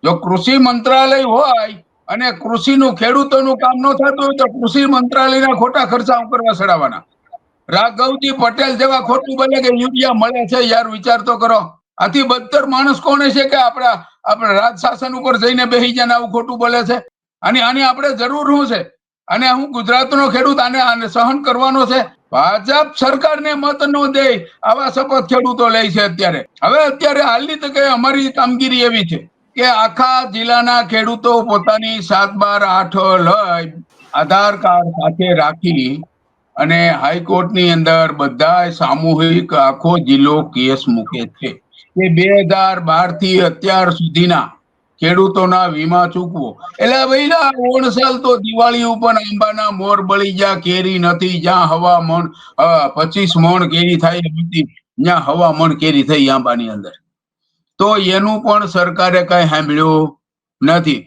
જો કૃષિ મંત્રાલય હોય અને કૃષિનું ખેડૂતોનું કામ ન થતું હોય તો કૃષિ મંત્રાલયના ખોટા ખર્ચા કરવા ચડાવવાના. રાઘવજી પટેલ જેવા ખોટું બોલે કે યુરિયા મળે છે, યાર વિચાર તો કરો. આથી બદતર માણસ કોણ છે કે આપણા રાજ શાસન ઉપર જઈને બેસી જાય આવું ખોટું બોલે છે? આની આપણે જરૂર શું છે? અને હું ગુજરાતનો ખેડૂત આને સહન કરવાનો છે? ભાજપ સરકારને મત ન દે આવા શપથ ખેડૂતો લે છે અત્યારે હાલની તકે અમારી કામગીરી એવી છે કે આખા જિલ્લાના ખેડૂતો પોતાની 7-12-8 લઈ આધાર કાર્ડ સાથે રાખી અને હાઈકોર્ટની અંદર બધા સામૂહિક આખો જિલ્લો કેસ મૂકે છે કે 2012 થી અત્યાર સુધીના ખેડૂતોના વીમા ચૂકવો. એટલે ભાઈ 19 તો દિવાળી ઉપર આંબાના મોર બળી ગયા, કેરી નથી, જ્યાં હવા મણ 25 મણ કેરી થાય હતી, ત્યાં હવા મણ કેરી થઈ આંબાની અંદર. તો એનું પણ સરકારે કઈ સાંભળ્યું નથી.